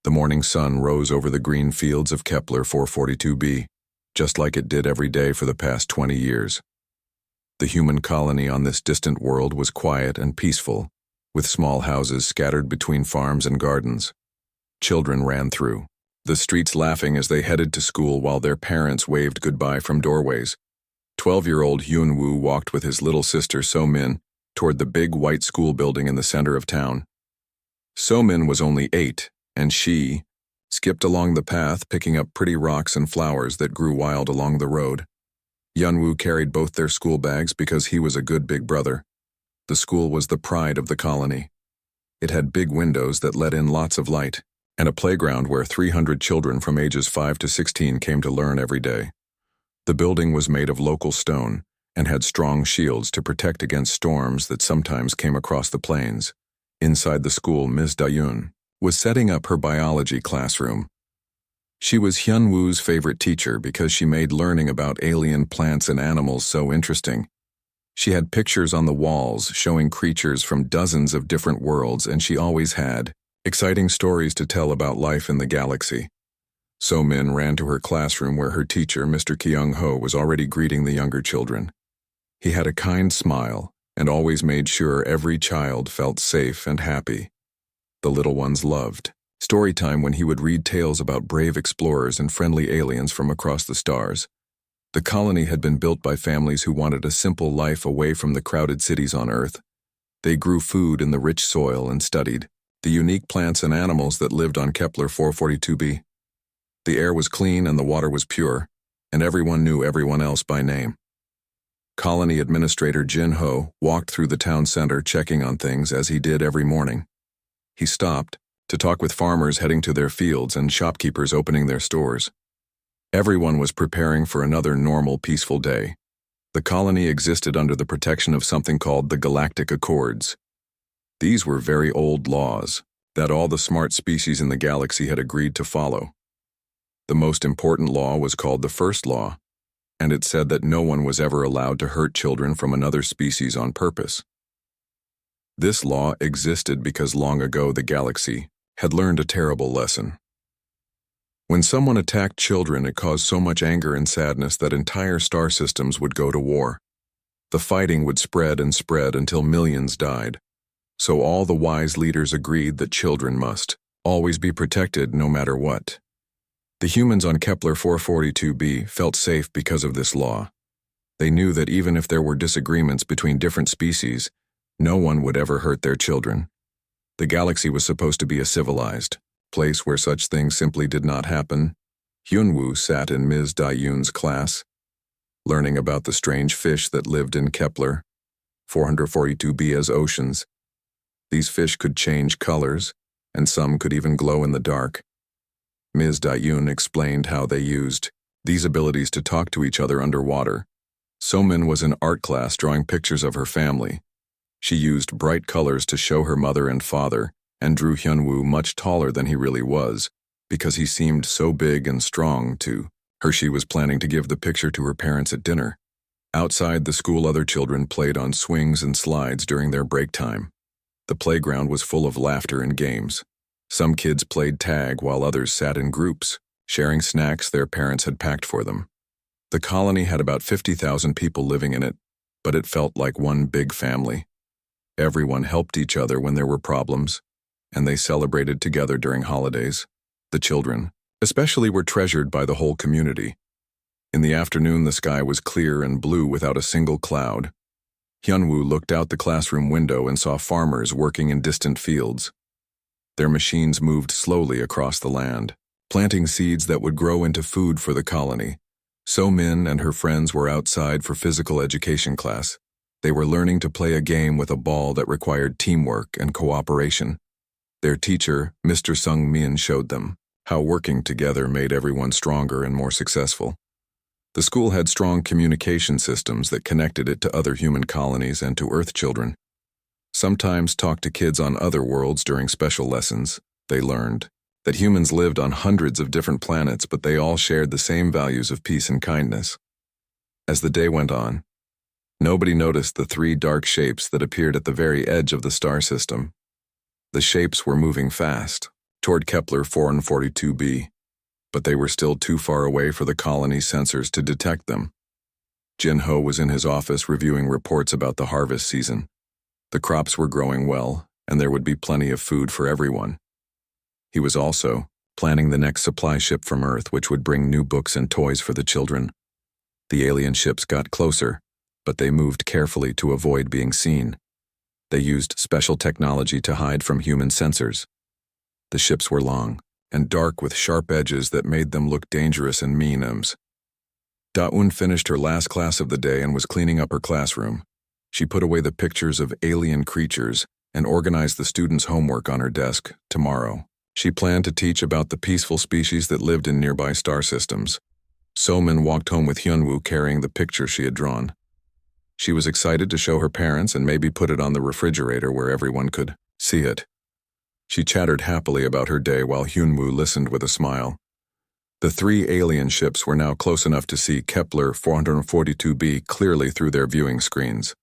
The morning sun rose over the green fields of Kepler 442b, just like it did every day for the past 20 years. The human colony on this distant world was quiet and peaceful, with small houses scattered between farms and gardens. Children ran through the streets laughing as they headed to school while their parents waved goodbye from doorways. 12-year-old Hyun-woo walked with his little sister So-min toward the big white school building in the center of town. So-min was only 8, and she skipped along the path, picking up pretty rocks and flowers that grew wild along the road. Hyun-woo carried both their school bags because he was a good big brother. The school was the pride of the colony. It had big windows that let in lots of light, and a playground where 300 children from ages 5 to 16 came to learn every day. The building was made of local stone and had strong shields to protect against storms that sometimes came across the plains. Inside the school, Ms. Dayun was setting up her biology classroom. She was Hyun-woo's favorite teacher because she made learning about alien plants and animals so interesting. She had pictures on the walls showing creatures from dozens of different worlds, and she always had exciting stories to tell about life in the galaxy. So-min ran to her classroom where her teacher, Mr. Kyung-ho, was already greeting the younger children. He had a kind smile and always made sure every child felt safe and happy. The little ones loved story time when he would read tales about brave explorers and friendly aliens from across the stars. The colony had been built by families who wanted a simple life away from the crowded cities on Earth. They grew food in the rich soil and studied the unique plants and animals that lived on Kepler 442b. The air was clean and the water was pure, and everyone knew everyone else by name. Colony Administrator Jin-ho walked through the town center checking on things as he did every morning. He stopped to talk with farmers heading to their fields and shopkeepers opening their stores. Everyone was preparing for another normal, peaceful day. The colony existed under the protection of something called the Galactic Accords. These were very old laws that all the smart species in the galaxy had agreed to follow. The most important law was called the First Law, and it said that no one was ever allowed to hurt children from another species on purpose. This law existed because long ago the galaxy had learned a terrible lesson. When someone attacked children, it caused so much anger and sadness that entire star systems would go to war. The fighting would spread and spread until millions died. So all the wise leaders agreed that children must always be protected no matter what. The humans on Kepler 442b felt safe because of this law. They knew that even if there were disagreements between different species, no one would ever hurt their children. The galaxy was supposed to be a civilized place where such things simply did not happen. Hyun-woo sat in Ms. Dayun's class, learning about the strange fish that lived in Kepler 442b as oceans. These fish could change colors, and some could even glow in the dark. Ms. Dayun explained how they used these abilities to talk to each other underwater. So-min was in art class drawing pictures of her family. She used bright colors to show her mother and father, and drew Hyun-woo much taller than he really was, because he seemed so big and strong to her. She was planning to give the picture to her parents at dinner. Outside the school, other children played on swings and slides during their break time. The playground was full of laughter and games. Some kids played tag while others sat in groups, sharing snacks their parents had packed for them. The colony had about 50,000 people living in it, but it felt like one big family. Everyone helped each other when there were problems, and they celebrated together during holidays. The children, especially, were treasured by the whole community. In the afternoon, the sky was clear and blue without a single cloud. Hyun-woo looked out the classroom window and saw farmers working in distant fields. Their machines moved slowly across the land, planting seeds that would grow into food for the colony. So-min and her friends were outside for physical education class. They were learning to play a game with a ball that required teamwork and cooperation. Their teacher, Mr. Sung-min, showed them how working together made everyone stronger and more successful. The school had strong communication systems that connected it to other human colonies and to Earth children. Sometimes talked to kids on other worlds during special lessons. They learned that humans lived on hundreds of different planets, but they all shared the same values of peace and kindness. As the day went on, nobody noticed the 3 dark shapes that appeared at the very edge of the star system. The shapes were moving fast, toward Kepler 442b, but they were still too far away for the colony sensors to detect them. Jin-Ho was in his office reviewing reports about the harvest season. The crops were growing well, and there would be plenty of food for everyone. He was also planning the next supply ship from Earth, which would bring new books and toys for the children. The alien ships got closer, but they moved carefully to avoid being seen. They used special technology to hide from human sensors. The ships were long and dark with sharp edges that made them look dangerous and mean. Da-Un finished her last class of the day and was cleaning up her classroom. She put away the pictures of alien creatures and organized the students' homework on her desk. Tomorrow, she planned to teach about the peaceful species that lived in nearby star systems. So-min walked home with Hyun-woo carrying the picture she had drawn. She was excited to show her parents and maybe put it on the refrigerator where everyone could see it. She chattered happily about her day while Hyun-woo listened with a smile. The 3 alien ships were now close enough to see Kepler 442b clearly through their viewing screens.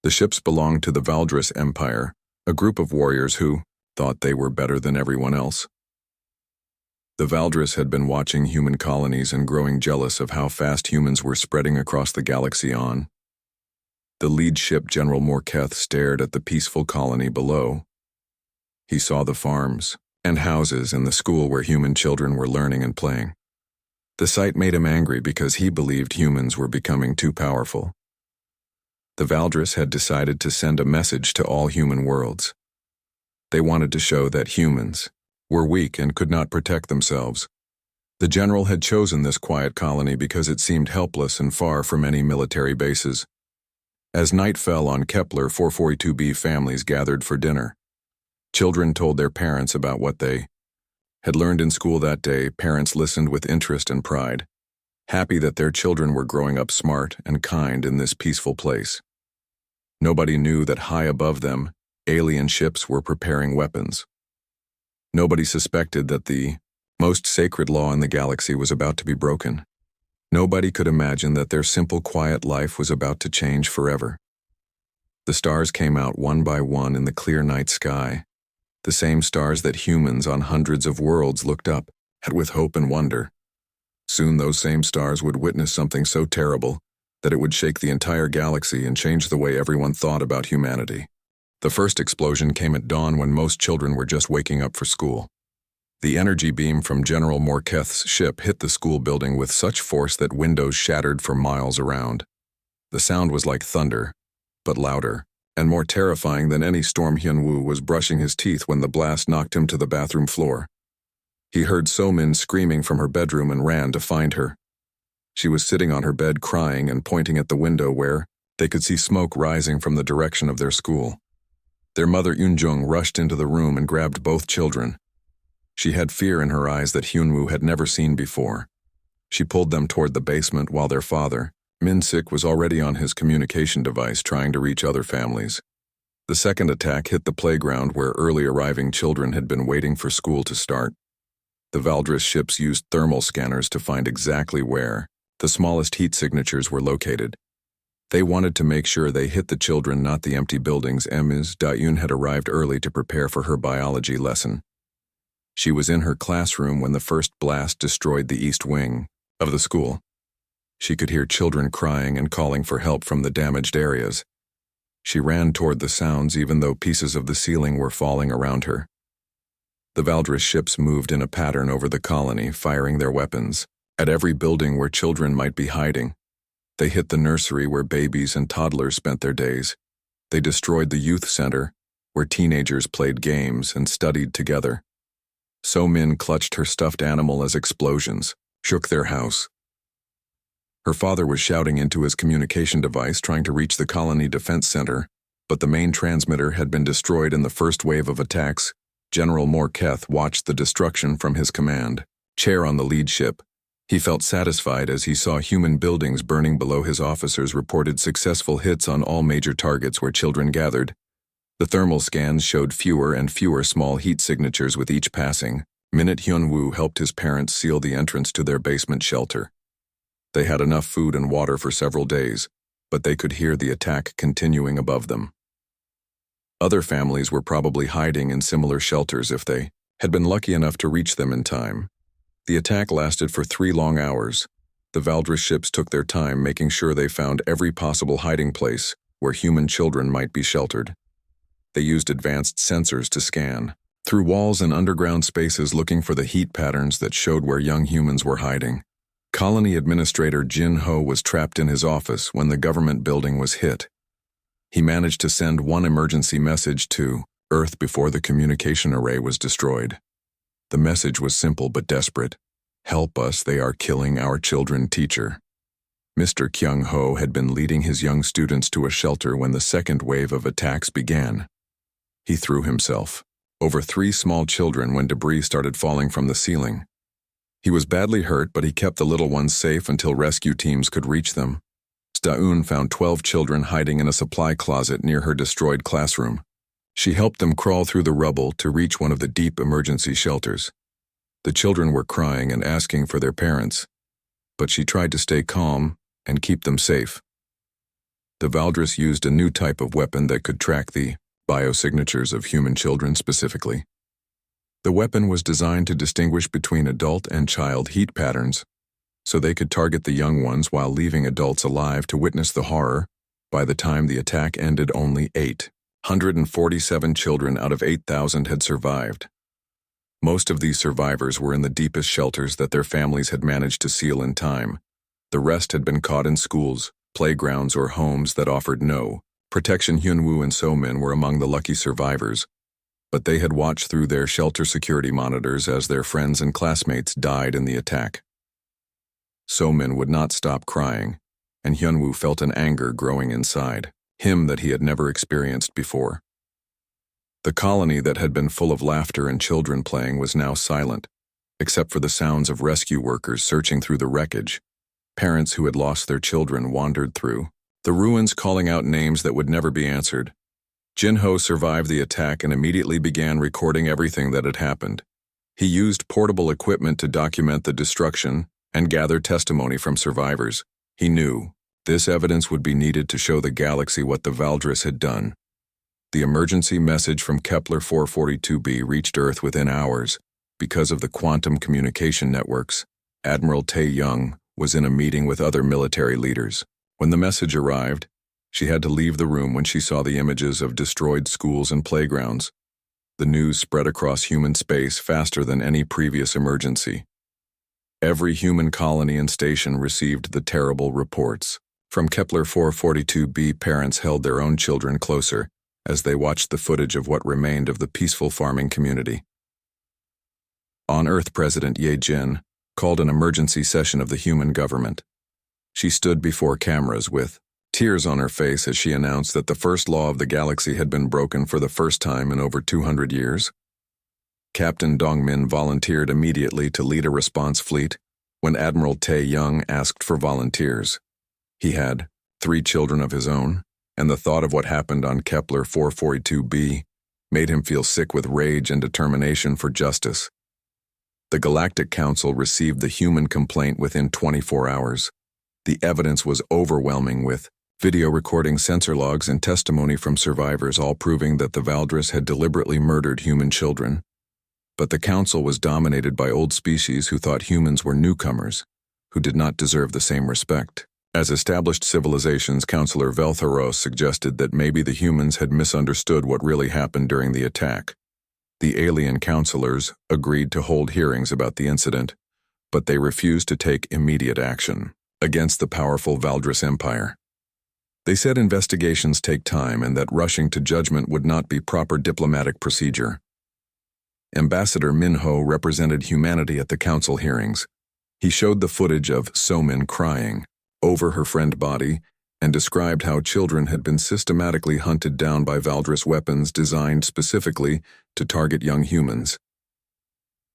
The ships belonged to the Valdris Empire, a group of warriors who thought they were better than everyone else. The Valdris had been watching human colonies and growing jealous of how fast humans were spreading across the galaxy. The lead ship, General Morketh, stared at the peaceful colony below. He saw the farms and houses and the school where human children were learning and playing. The sight made him angry because he believed humans were becoming too powerful. The Valdris had decided to send a message to all human worlds. They wanted to show that humans were weak and could not protect themselves. The general had chosen this quiet colony because it seemed helpless and far from any military bases. As night fell on Kepler 442b, families gathered for dinner. Children told their parents about what they had learned in school that day. Parents listened with interest and pride, happy that their children were growing up smart and kind in this peaceful place. Nobody knew that high above them, alien ships were preparing weapons. Nobody suspected that the most sacred law in the galaxy was about to be broken. Nobody could imagine that their simple, quiet life was about to change forever. The stars came out one by one in the clear night sky, the same stars that humans on hundreds of worlds looked up at with hope and wonder. Soon those same stars would witness something so terrible that it would shake the entire galaxy and change the way everyone thought about humanity. The first explosion came at dawn when most children were just waking up for school. The energy beam from General Morketh's ship hit the school building with such force that windows shattered for miles around. The sound was like thunder, but louder and more terrifying than any storm. Hyun-woo was brushing his teeth when the blast knocked him to the bathroom floor. He heard So-min screaming from her bedroom and ran to find her. She was sitting on her bed crying and pointing at the window where they could see smoke rising from the direction of their school. Their mother Eun-jung rushed into the room and grabbed both children. She had fear in her eyes that Hyun-woo had never seen before. She pulled them toward the basement while their father, Min-sik, was already on his communication device trying to reach other families. The second attack hit the playground where early arriving children had been waiting for school to start. The Valdris ships used thermal scanners to find exactly where the smallest heat signatures were located. They wanted to make sure they hit the children, not the empty buildings. Ms. Da-un had arrived early to prepare for her biology lesson. She was in her classroom when the first blast destroyed the east wing of the school. She could hear children crying and calling for help from the damaged areas. She ran toward the sounds even though pieces of the ceiling were falling around her. The Valdris ships moved in a pattern over the colony, firing their weapons at every building where children might be hiding. They hit the nursery where babies and toddlers spent their days. They destroyed the youth center, where teenagers played games and studied together. So-min clutched her stuffed animal as explosions shook their house. Her father was shouting into his communication device trying to reach the colony defense center, but the main transmitter had been destroyed in the first wave of attacks. General Morketh watched the destruction from his command chair on the lead ship. He felt satisfied as he saw human buildings burning below his officers reported successful hits on all major targets where children gathered. The thermal scans showed fewer and fewer small heat signatures with each passing minute. Hyun-woo helped his parents seal the entrance to their basement shelter. They had enough food and water for several days, but they could hear the attack continuing above them. Other families were probably hiding in similar shelters if they had been lucky enough to reach them in time. The attack lasted for 3 long hours. The Valdris ships took their time making sure they found every possible hiding place where human children might be sheltered. They used advanced sensors to scan through walls and underground spaces looking for the heat patterns that showed where young humans were hiding. Colony Administrator Jin Ho was trapped in his office when the government building was hit. He managed to send one emergency message to Earth before the communication array was destroyed. The message was simple but desperate. "Help us, they are killing our children, teacher." Mr. Kyung Ho had been leading his young students to a shelter when the second wave of attacks began. He threw himself over 3 small children when debris started falling from the ceiling. He was badly hurt, but he kept the little ones safe until rescue teams could reach them. Staun found 12 children hiding in a supply closet near her destroyed classroom. She helped them crawl through the rubble to reach one of the deep emergency shelters. The children were crying and asking for their parents, but she tried to stay calm and keep them safe. The Valdris used a new type of weapon that could track the biosignatures of human children specifically. The weapon was designed to distinguish between adult and child heat patterns, so they could target the young ones while leaving adults alive to witness the horror. By the time the attack ended, only 847 children out of 8,000 had survived. Most of these survivors were in the deepest shelters that their families had managed to seal in time. The rest had been caught in schools, playgrounds, or homes that offered no protection. Hyunwoo and Somin were among the lucky survivors, but they had watched through their shelter security monitors as their friends and classmates died in the attack. Somin would not stop crying, and Hyunwoo felt an anger growing inside him that he had never experienced before. The colony that had been full of laughter and children playing was now silent, except for the sounds of rescue workers searching through the wreckage. Parents who had lost their children wandered through the ruins calling out names that would never be answered. Jin Ho survived the attack and immediately began recording everything that had happened. He used portable equipment to document the destruction and gather testimony from survivors. He knew this evidence would be needed to show the galaxy what the Valdris had done. The emergency message from Kepler 442b reached Earth within hours. Because of the quantum communication networks, Admiral Tae-young was in a meeting with other military leaders. When the message arrived, she had to leave the room when she saw the images of destroyed schools and playgrounds. The news spread across human space faster than any previous emergency. Every human colony and station received the terrible reports. From Kepler 442b, parents held their own children closer as they watched the footage of what remained of the peaceful farming community. On Earth, President Ye Jin called an emergency session of the human government. She stood before cameras with tears on her face as she announced that the first law of the galaxy had been broken for the first time in over 200 years. Captain Dongmin volunteered immediately to lead a response fleet when Admiral Tae-young asked for volunteers. He had 3 children of his own, and the thought of what happened on Kepler 442b made him feel sick with rage and determination for justice. The Galactic Council received the human complaint within 24 hours. The evidence was overwhelming, with video recording, sensor logs, and testimony from survivors all proving that the Valdris had deliberately murdered human children. But the council was dominated by old species who thought humans were newcomers, who did not deserve the same respect. As established civilizations, Councillor Veltharos suggested that maybe the humans had misunderstood what really happened during the attack. The alien councillors agreed to hold hearings about the incident, but they refused to take immediate action against the powerful Valdris Empire. They said investigations take time and that rushing to judgment would not be proper diplomatic procedure. Ambassador Minho represented humanity at the council hearings. He showed the footage of Somin crying over her friend body and described how children had been systematically hunted down by Valdris weapons designed specifically to target young humans.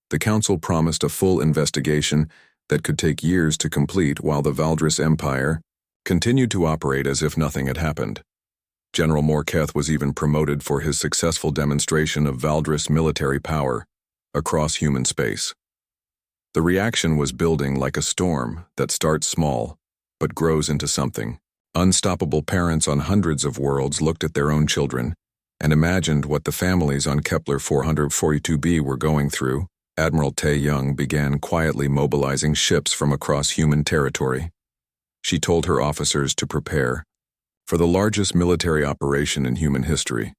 The council promised a full investigation that could take years to complete while the Valdris Empire continued to operate as if nothing had happened. General Morketh was even promoted for his successful demonstration of Valdris military power across human space. The reaction was building like a storm that starts small but grows into something. Unstoppable parents on hundreds of worlds looked at their own children and imagined what the families on Kepler 442b were going through, Admiral Tae-young began quietly mobilizing ships from across human territory. She told her officers to prepare for the largest military operation in human history.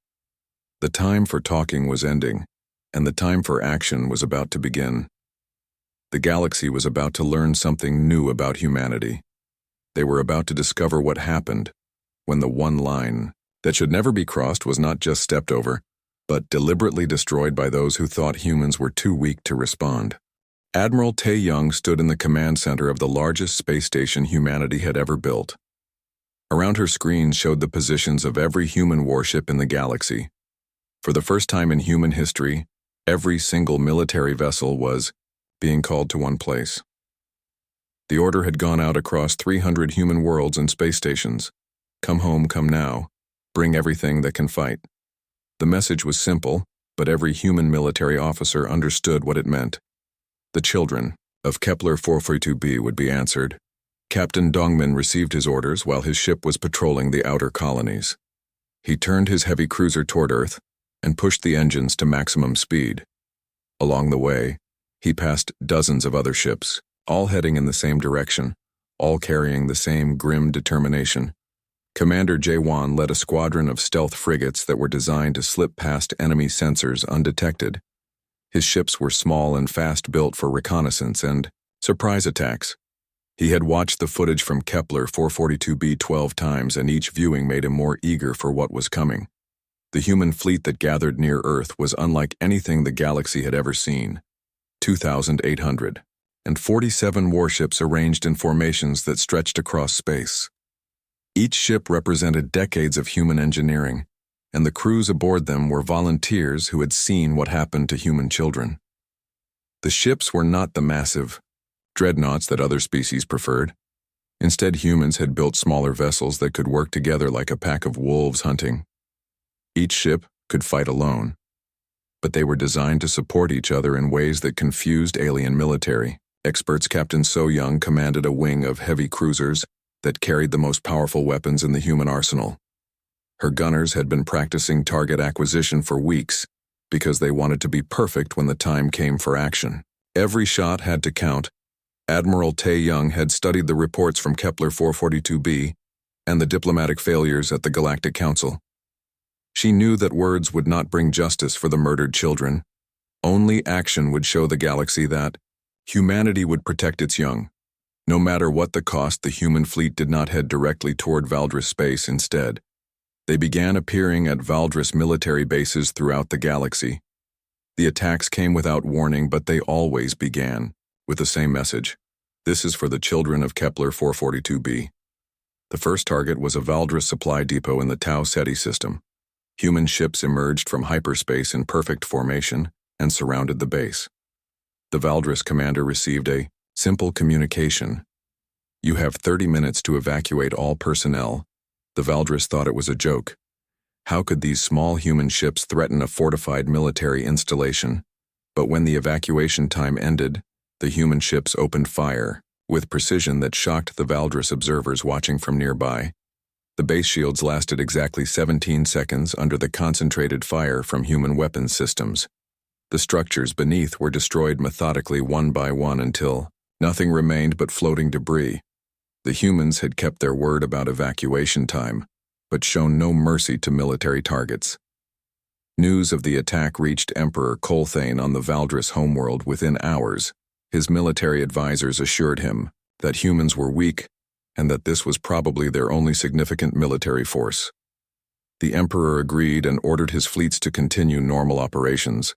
The time for talking was ending, and the time for action was about to begin. The galaxy was about to learn something new about humanity. They were about to discover what happened when the one line that should never be crossed was not just stepped over, but deliberately destroyed by those who thought humans were too weak to respond. Admiral Tae-young stood in the command center of the largest space station humanity had ever built. Around her screen showed the positions of every human warship in the galaxy. For the first time in human history, every single military vessel was being called to one place. The order had gone out across 300 human worlds and space stations. Come home, come now. Bring everything that can fight. The message was simple, but every human military officer understood what it meant. The children of Kepler 442b would be answered. Captain Dongmin received his orders while his ship was patrolling the outer colonies. He turned his heavy cruiser toward Earth and pushed the engines to maximum speed. Along the way, he passed dozens of other ships, all heading in the same direction, all carrying the same grim determination. Commander Jae-won led a squadron of stealth frigates that were designed to slip past enemy sensors undetected. His ships were small and fast-built for reconnaissance and surprise attacks. He had watched the footage from Kepler 442b 12 times, and each viewing made him more eager for what was coming. The human fleet that gathered near Earth was unlike anything the galaxy had ever seen. 2,847 warships arranged in formations that stretched across space. Each ship represented decades of human engineering, and the crews aboard them were volunteers who had seen what happened to human children. The ships were not the massive dreadnoughts that other species preferred. Instead, humans had built smaller vessels that could work together like a pack of wolves hunting. Each ship could fight alone, but they were designed to support each other in ways that confused alien military. Experts Captain So-young commanded a wing of heavy cruisers that carried the most powerful weapons in the human arsenal. Her gunners had been practicing target acquisition for weeks because they wanted to be perfect when the time came for action. Every shot had to count. Admiral Tae-young had studied the reports from Kepler 442b and the diplomatic failures at the Galactic Council. She knew that words would not bring justice for the murdered children. Only action would show the galaxy that humanity would protect its young. No matter what the cost, the human fleet did not head directly toward Valdris space instead. They began appearing at Valdris military bases throughout the galaxy. The attacks came without warning, but they always began with the same message. This is for the children of Kepler 442b. The first target was a Valdris supply depot in the Tau Ceti system. Human ships emerged from hyperspace in perfect formation and surrounded the base. The Valdris commander received a simple communication. You have 30 minutes to evacuate all personnel. The Valdris thought it was a joke. How could these small human ships threaten a fortified military installation? But when the evacuation time ended, the human ships opened fire with precision that shocked the Valdris observers watching from nearby. The base shields lasted exactly 17 seconds under the concentrated fire from human weapons systems. The structures beneath were destroyed methodically one by one until nothing remained but floating debris. The humans had kept their word about evacuation time, but shown no mercy to military targets. News of the attack reached Emperor Colthane on the Valdris homeworld within hours. His military advisors assured him that humans were weak and that this was probably their only significant military force. The Emperor agreed and ordered his fleets to continue normal operations.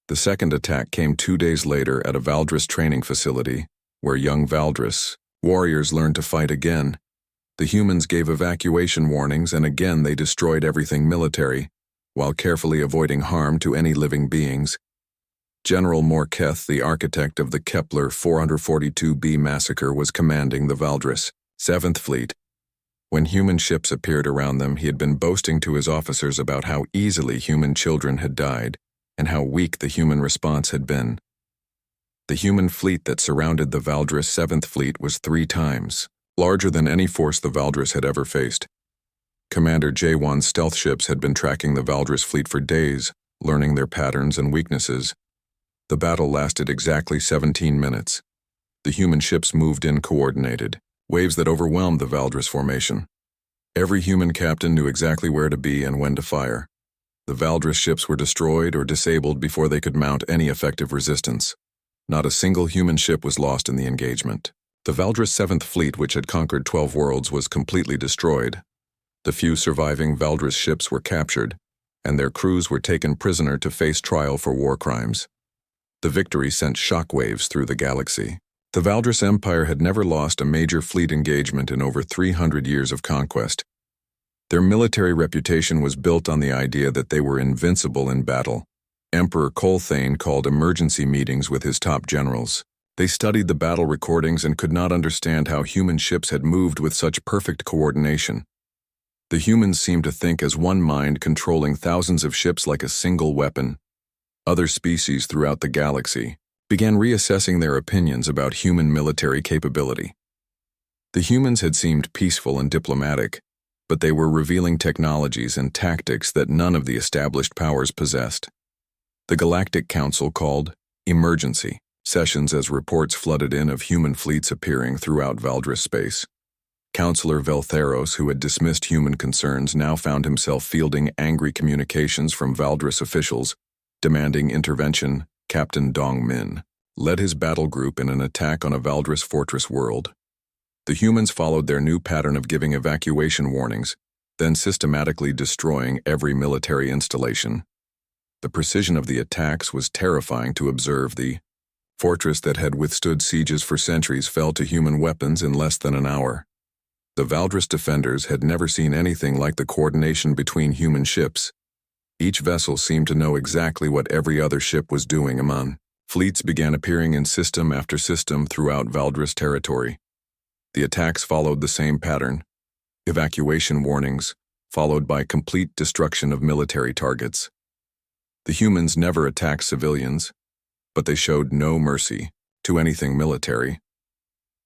The second attack came 2 days later at a Valdris training facility, where young Valdris warriors learned to fight again. The humans gave evacuation warnings, and again they destroyed everything military, while carefully avoiding harm to any living beings. General Morketh, the architect of the Kepler 442b massacre, was commanding the Valdris 7th Fleet. When human ships appeared around them, he had been boasting to his officers about how easily human children had died and how weak the human response had been. The human fleet that surrounded the Valdris 7th Fleet was 3 times larger than any force the Valdris had ever faced. Commander J1's stealth ships had been tracking the Valdris fleet for days, learning their patterns and weaknesses. The battle lasted exactly 17 minutes. The human ships moved in coordinated, waves that overwhelmed the Valdris formation. Every human captain knew exactly where to be and when to fire. The Valdris ships were destroyed or disabled before they could mount any effective resistance. Not a single human ship was lost in the engagement. The Valdris 7th Fleet, which had conquered 12 worlds, was completely destroyed. The few surviving Valdris ships were captured, and their crews were taken prisoner to face trial for war crimes. The victory sent shockwaves through the galaxy. The Valdris Empire had never lost a major fleet engagement in over 300 years of conquest. Their military reputation was built on the idea that they were invincible in battle. Emperor Colthane called emergency meetings with his top generals. They studied the battle recordings and could not understand how human ships had moved with such perfect coordination. The humans seemed to think as one mind, controlling thousands of ships like a single weapon. Other species throughout the galaxy began reassessing their opinions about human military capability. The humans had seemed peaceful and diplomatic, but they were revealing technologies and tactics that none of the established powers possessed. The Galactic Council called emergency sessions as reports flooded in of human fleets appearing throughout Valdris space. Councillor Veltheros, who had dismissed human concerns, now found himself fielding angry communications from Valdris officials demanding intervention. Captain Dong Min led his battle group in an attack on a Valdris fortress world. The humans followed their new pattern of giving evacuation warnings, then systematically destroying every military installation. The precision of the attacks was terrifying to observe. The fortress that had withstood sieges for centuries fell to human weapons in less than an hour. The Valdris defenders had never seen anything like the coordination between human ships. Each vessel seemed to know exactly what every other ship was doing among. Fleets began appearing in system after system throughout Valdris territory. The attacks followed the same pattern: evacuation warnings, followed by complete destruction of military targets. The humans never attacked civilians, but they showed no mercy to anything military.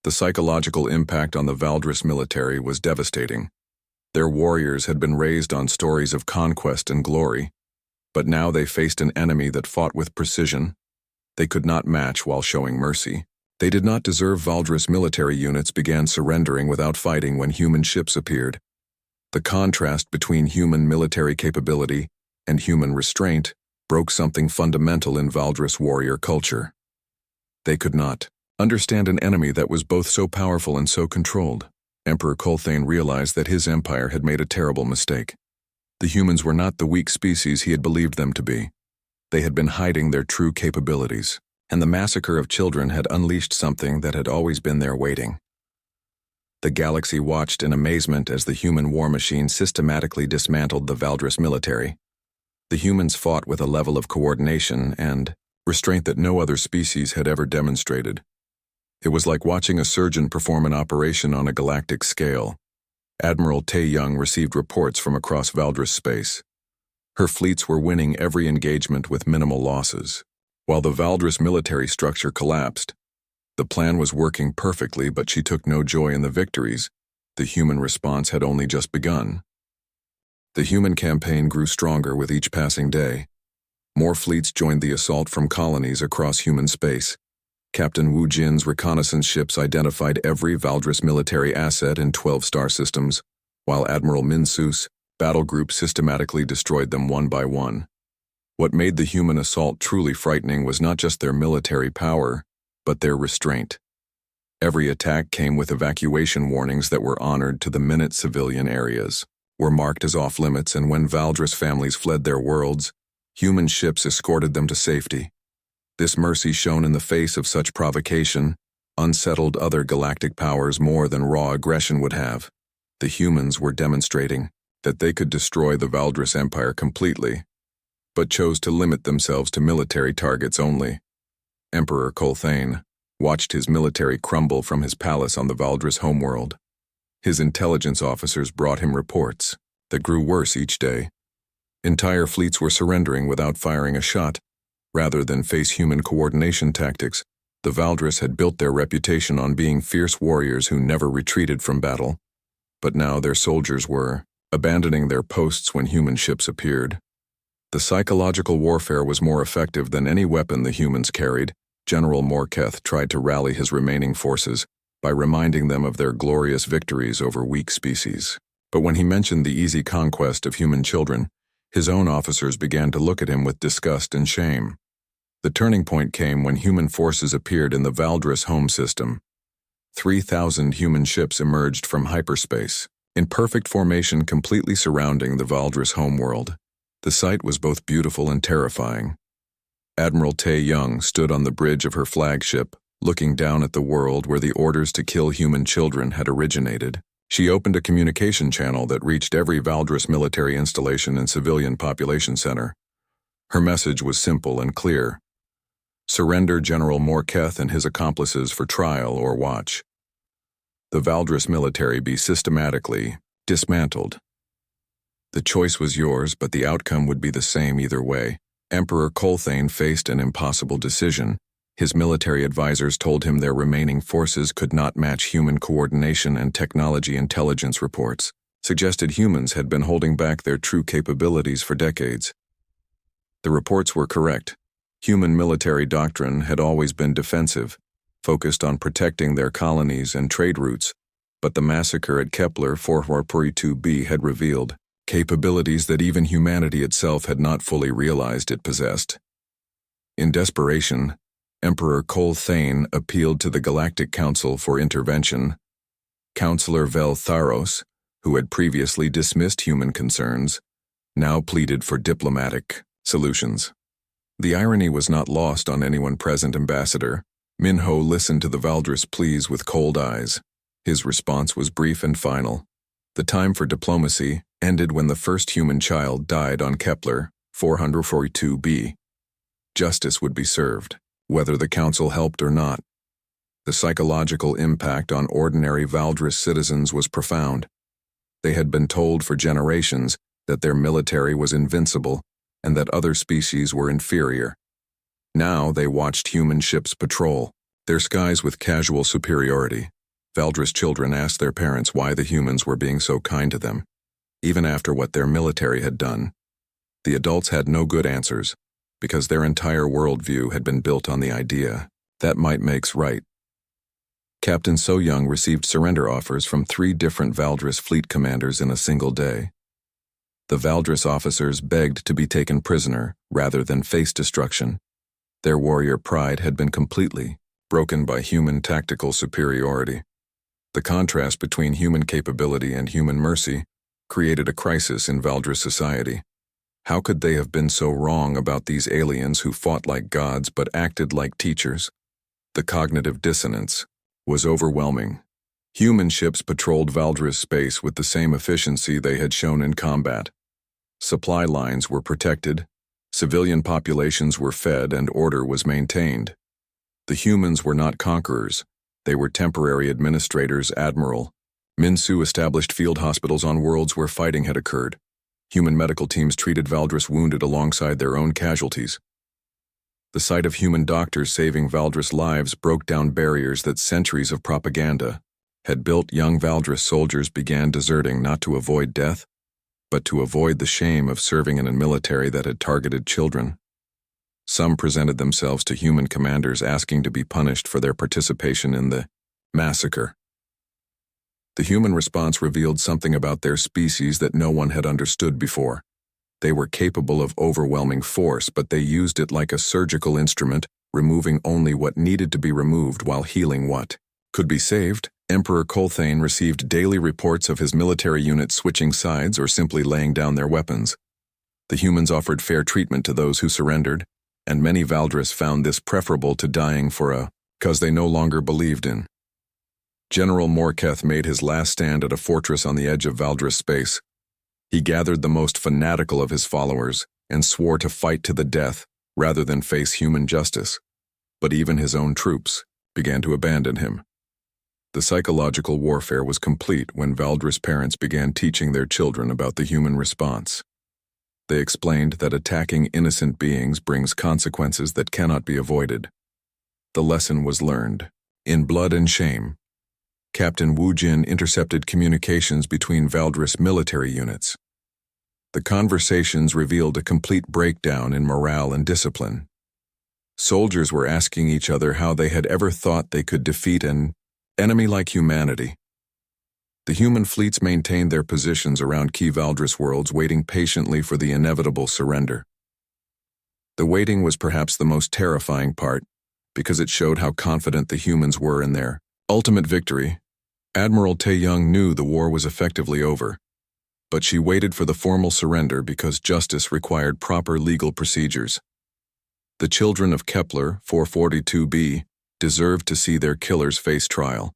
The psychological impact on the Valdris military was devastating. Their warriors had been raised on stories of conquest and glory, but now they faced an enemy that fought with precision. They could not match while showing mercy. They did not deserve. Valdris military units began surrendering without fighting when human ships appeared. The contrast between human military capability and human restraint broke something fundamental in Valdris warrior culture. They could not understand an enemy that was both so powerful and so controlled. Emperor Colthane realized that his empire had made a terrible mistake. The humans were not the weak species he had believed them to be. They had been hiding their true capabilities, and the massacre of children had unleashed something that had always been there waiting. The galaxy watched in amazement as the human war machine systematically dismantled the Valdris military. The humans fought with a level of coordination and restraint that no other species had ever demonstrated. It was like watching a surgeon perform an operation on a galactic scale. Admiral Tae-Young received reports from across Valdris space. Her fleets were winning every engagement with minimal losses. While the Valdris military structure collapsed, the plan was working perfectly, but she took no joy in the victories. The human response had only just begun. The human campaign grew stronger with each passing day. More fleets joined the assault from colonies across human space. Captain Wu Jin's reconnaissance ships identified every Valdris military asset in 12 star systems, while Admiral Minsu's battle group systematically destroyed them one by one. What made the human assault truly frightening was not just their military power, but their restraint. Every attack came with evacuation warnings that were honored to the minute. Civilian areas were marked as off-limits, and when Valdris families fled their worlds, human ships escorted them to safety. This mercy shown in the face of such provocation unsettled other galactic powers more than raw aggression would have. The humans were demonstrating that they could destroy the Valdris Empire completely, but chose to limit themselves to military targets only. Emperor Colthane watched his military crumble from his palace on the Valdris homeworld. His intelligence officers brought him reports that grew worse each day. Entire fleets were surrendering without firing a shot. Rather than face human coordination tactics, the Valdris had built their reputation on being fierce warriors who never retreated from battle. But now their soldiers were abandoning their posts when human ships appeared. The psychological warfare was more effective than any weapon the humans carried. General Morketh tried to rally his remaining forces by reminding them of their glorious victories over weak species. But when he mentioned the easy conquest of human children, his own officers began to look at him with disgust and shame. The turning point came when human forces appeared in the Valdris home system. 3,000 human ships emerged from hyperspace, in perfect formation completely surrounding the Valdris homeworld. The sight was both beautiful and terrifying. Admiral Tae Young stood on the bridge of her flagship, looking down at the world where the orders to kill human children had originated. She opened a communication channel that reached every Valdris military installation and civilian population center. Her message was simple and clear. Surrender General Morketh and his accomplices for trial or watch. The Valdris military be systematically dismantled. The choice was yours, but the outcome would be the same either way. Emperor Colthane faced an impossible decision. His military advisors told him their remaining forces could not match human coordination and technology intelligence reports, suggested humans had been holding back their true capabilities for decades. The reports were correct. Human military doctrine had always been defensive, focused on protecting their colonies and trade routes, but the massacre at Kepler 442b had revealed capabilities that even humanity itself had not fully realized it possessed. In desperation, Emperor Colthane appealed to the Galactic Council for intervention. Counselor Vel Tharos, who had previously dismissed human concerns, now pleaded for diplomatic solutions. The irony was not lost on anyone present. Ambassador Minho listened to the Valdris pleas with cold eyes. His response was brief and final. The time for diplomacy ended when the first human child died on Kepler 442b. Justice would be served, whether the council helped or not. The psychological impact on ordinary Valdris citizens was profound. They had been told for generations that their military was invincible and that other species were inferior. Now they watched human ships patrol their skies with casual superiority. Valdris children asked their parents why the humans were being so kind to them, even after what their military had done. The adults had no good answers, because their entire worldview had been built on the idea that might makes right. Captain So Young received surrender offers from 3 different Valdris fleet commanders in a single day. The Valdris officers begged to be taken prisoner rather than face destruction. Their warrior pride had been completely broken by human tactical superiority. The contrast between human capability and human mercy created a crisis in Valdris society. How could they have been so wrong about these aliens who fought like gods but acted like teachers? The cognitive dissonance was overwhelming. Human ships patrolled Valdris space with the same efficiency they had shown in combat. Supply lines were protected, civilian populations were fed, and order was maintained. The humans were not conquerors. They were temporary administrators. Admiral Minsu established field hospitals on worlds where fighting had occurred. Human medical teams treated Valdris wounded alongside their own casualties. The sight of human doctors saving Valdris lives broke down barriers that centuries of propaganda had built. Young Valdris soldiers began deserting not to avoid death, but to avoid the shame of serving in a military that had targeted children. Some presented themselves to human commanders asking to be punished for their participation in the massacre. The human response revealed something about their species that no one had understood before. They were capable of overwhelming force, but they used it like a surgical instrument, removing only what needed to be removed while healing what could be saved. Emperor Colthane received daily reports of his military units switching sides or simply laying down their weapons. The humans offered fair treatment to those who surrendered, and many Valdris found this preferable to dying for a cause they no longer believed in. General Morketh made his last stand at a fortress on the edge of Valdris space. He gathered the most fanatical of his followers and swore to fight to the death rather than face human justice. But even his own troops began to abandon him. The psychological warfare was complete when Valdris parents began teaching their children about the human response. They explained that attacking innocent beings brings consequences that cannot be avoided. The lesson was learned, in blood and shame. Captain Wu Jin intercepted communications between Valdris military units. The conversations revealed a complete breakdown in morale and discipline. Soldiers were asking each other how they had ever thought they could defeat an enemy like humanity. The human fleets maintained their positions around key Valdris worlds, waiting patiently for the inevitable surrender. The waiting was perhaps the most terrifying part, because it showed how confident the humans were in their ultimate victory. Admiral Tae-young knew the war was effectively over, but she waited for the formal surrender because justice required proper legal procedures. The children of Kepler 442b deserved to see their killers face trial,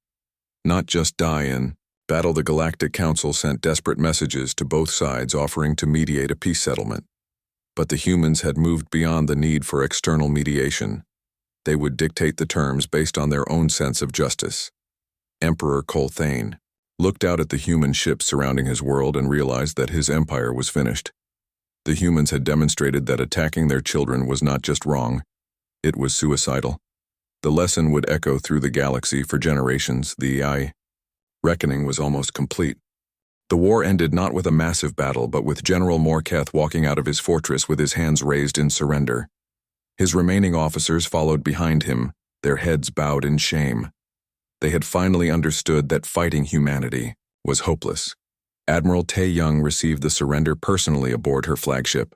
not just die in battle. The Galactic Council sent desperate messages to both sides offering to mediate a peace settlement. But the humans had moved beyond the need for external mediation. They would dictate the terms based on their own sense of justice. Emperor Colthane looked out at the human ships surrounding his world and realized that his empire was finished. The humans had demonstrated that attacking their children was not just wrong, it was suicidal. The lesson would echo through the galaxy for generations. The AI reckoning was almost complete. The war ended not with a massive battle, but with General Morketh walking out of his fortress with his hands raised in surrender. His remaining officers followed behind him, their heads bowed in shame. They had finally understood that fighting humanity was hopeless. Admiral Tae-young received the surrender personally aboard her flagship.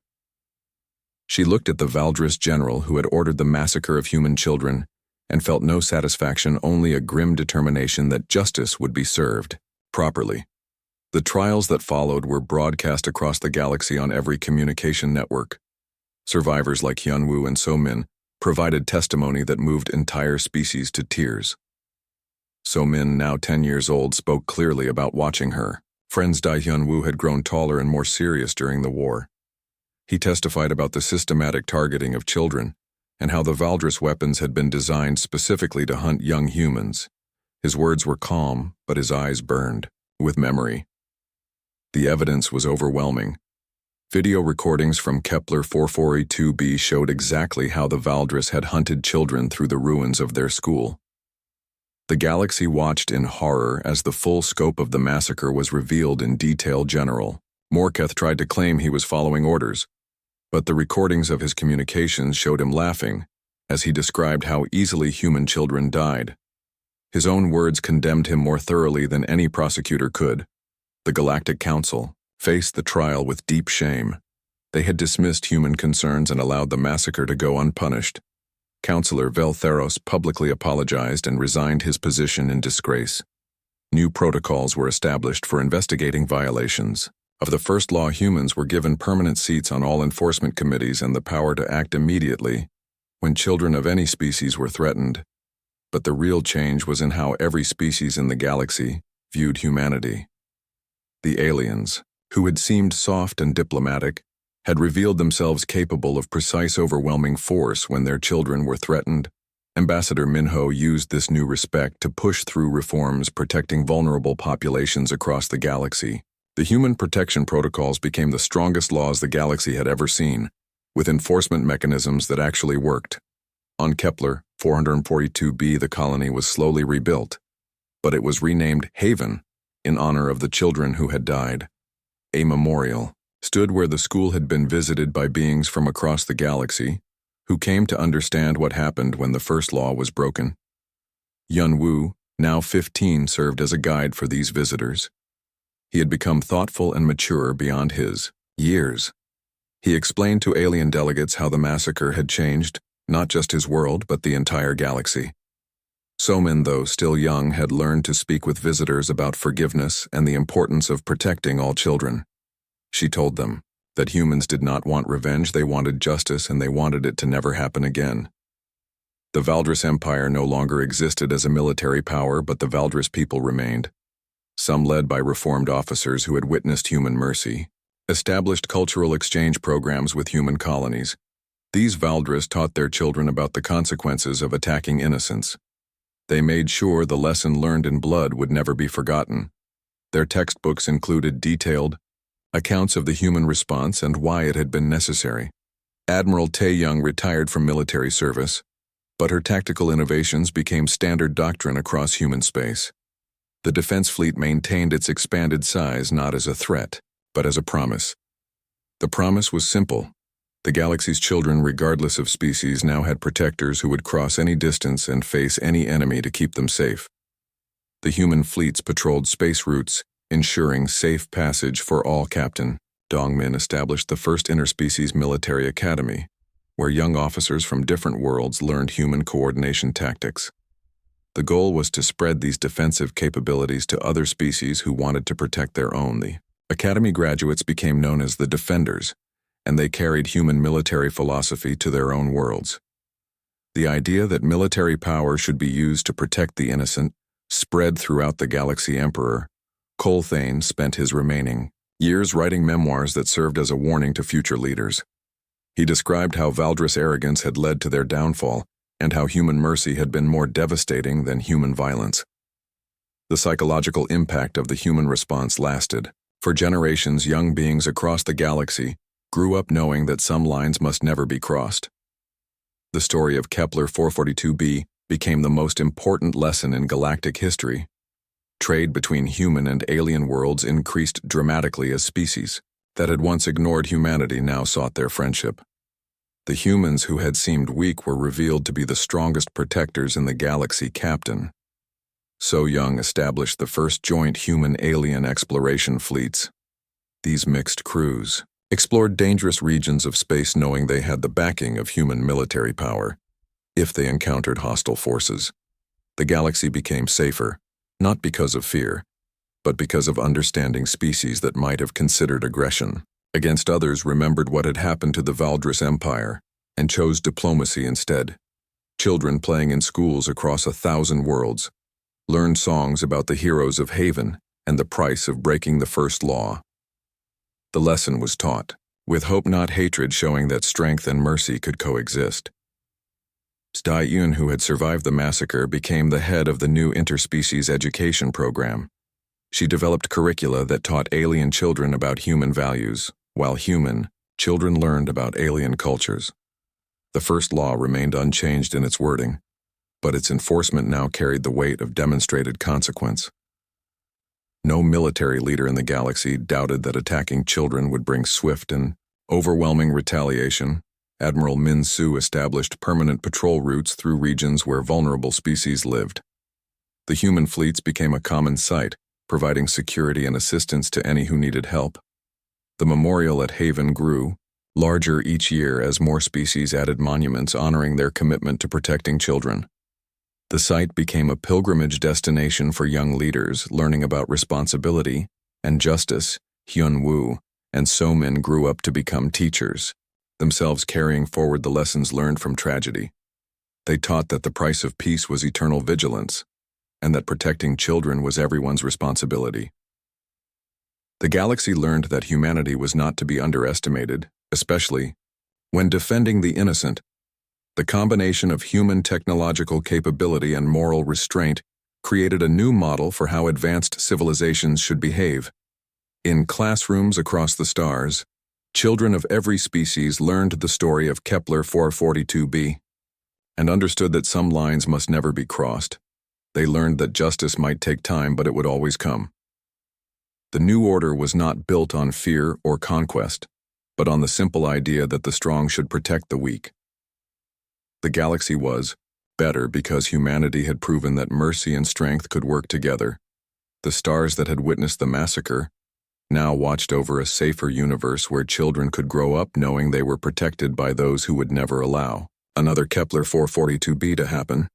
She looked at the Valdris general who had ordered the massacre of human children and felt no satisfaction, only a grim determination that justice would be served properly. The trials that followed were broadcast across the galaxy on every communication network. Survivors like Hyunwoo and So-min provided testimony that moved entire species to tears. So-min, now 10 years old, spoke clearly about watching her friends die. Hyunwoo had grown taller and more serious during the war. He testified about the systematic targeting of children and how the Valdris weapons had been designed specifically to hunt young humans. His words were calm, but his eyes burned with memory. The evidence was overwhelming. Video recordings from Kepler 442b showed exactly how the Valdris had hunted children through the ruins of their school. The galaxy watched in horror as the full scope of the massacre was revealed in detail. General Morketh tried to claim he was following orders, but the recordings of his communications showed him laughing as he described how easily human children died. His own words condemned him more thoroughly than any prosecutor could. The Galactic Council faced the trial with deep shame. They had dismissed human concerns and allowed the massacre to go unpunished. Councillor Veltheros publicly apologized and resigned his position in disgrace. New protocols were established for investigating violations. Of the first law, humans were given permanent seats on all enforcement committees and the power to act immediately when children of any species were threatened. But the real change was in how every species in the galaxy viewed humanity. The aliens, who had seemed soft and diplomatic, had revealed themselves capable of precise, overwhelming force when their children were threatened. Ambassador Minho used this new respect to push through reforms protecting vulnerable populations across the galaxy. The Human Protection Protocols became the strongest laws the galaxy had ever seen, with enforcement mechanisms that actually worked. On Kepler 442b, the colony was slowly rebuilt, but it was renamed Haven in honor of the children who had died. A memorial stood where the school had been visited by beings from across the galaxy who came to understand what happened when the first law was broken. Hyunwoo, now 15, served as a guide for these visitors. He had become thoughtful and mature beyond his years. He explained to alien delegates how the massacre had changed not just his world but the entire galaxy. So-min, though still young, had learned to speak with visitors about forgiveness and the importance of protecting all children. She told them that humans did not want revenge, they wanted justice, and they wanted it to never happen again. The Valdris Empire no longer existed as a military power, but the Valdris people remained. Some, led by reformed officers who had witnessed human mercy, established cultural exchange programs with human colonies. These Valdris taught their children about the consequences of attacking innocents. They made sure the lesson learned in blood would never be forgotten. Their textbooks included detailed accounts of the human response and why it had been necessary. Admiral Tae-young retired from military service, but her tactical innovations became standard doctrine across human space. The defense fleet maintained its expanded size not as a threat, but as a promise. The promise was simple. The galaxy's children, regardless of species, now had protectors who would cross any distance and face any enemy to keep them safe. The human fleets patrolled space routes, ensuring safe passage for all. Captain Dongmin established the first interspecies military academy, where young officers from different worlds learned human coordination tactics. The goal was to spread these defensive capabilities to other species who wanted to protect their own. The academy graduates became known as the Defenders, and they carried human military philosophy to their own worlds. The idea that military power should be used to protect the innocent spread throughout the galaxy. Emperor Colthane spent his remaining years writing memoirs that served as a warning to future leaders. He described how Valdris arrogance had led to their downfall and how human mercy had been more devastating than human violence. The psychological impact of the human response lasted. For generations, young beings across the galaxy grew up knowing that some lines must never be crossed. The story of Kepler 442b became the most important lesson in galactic history. Trade between human and alien worlds increased dramatically as species that had once ignored humanity now sought their friendship. The humans who had seemed weak were revealed to be the strongest protectors in the galaxy. Captain So Young established the first joint human-alien exploration fleets. These mixed crews explored dangerous regions of space knowing they had the backing of human military power. If they encountered hostile forces, the galaxy became safer, not because of fear, but because of understanding species that might have considered aggression against others remembered what had happened to the Valdris Empire and chose diplomacy instead. Children playing in schools across 1,000 worlds learned songs about the heroes of Haven and the price of breaking the first law. The lesson was taught, with hope not hatred, showing that strength and mercy could coexist. Dai-Yun, who had survived the massacre, became the head of the new interspecies education program. She developed curricula that taught alien children about human values, while human children learned about alien cultures. The first law remained unchanged in its wording, but its enforcement now carried the weight of demonstrated consequence. No military leader in the galaxy doubted that attacking children would bring swift and overwhelming retaliation. Admiral Min Su established permanent patrol routes through regions where vulnerable species lived. The human fleets became a common sight, providing security and assistance to any who needed help. The memorial at Haven grew, larger each year as more species added monuments honoring their commitment to protecting children. The site became a pilgrimage destination for young leaders learning about responsibility and justice. Hyun-woo and So-min grew up to become teachers, themselves carrying forward the lessons learned from tragedy. They taught that the price of peace was eternal vigilance, and that protecting children was everyone's responsibility. The galaxy learned that humanity was not to be underestimated, especially when defending the innocent. The combination of human technological capability and moral restraint created a new model for how advanced civilizations should behave. In classrooms across the stars, children of every species learned the story of Kepler 442b and understood that some lines must never be crossed. They learned that justice might take time, but it would always come. The new order was not built on fear or conquest, but on the simple idea that the strong should protect the weak. The galaxy was better because humanity had proven that mercy and strength could work together. The stars that had witnessed the massacre now watched over a safer universe where children could grow up knowing they were protected by those who would never allow another Kepler 442b to happen.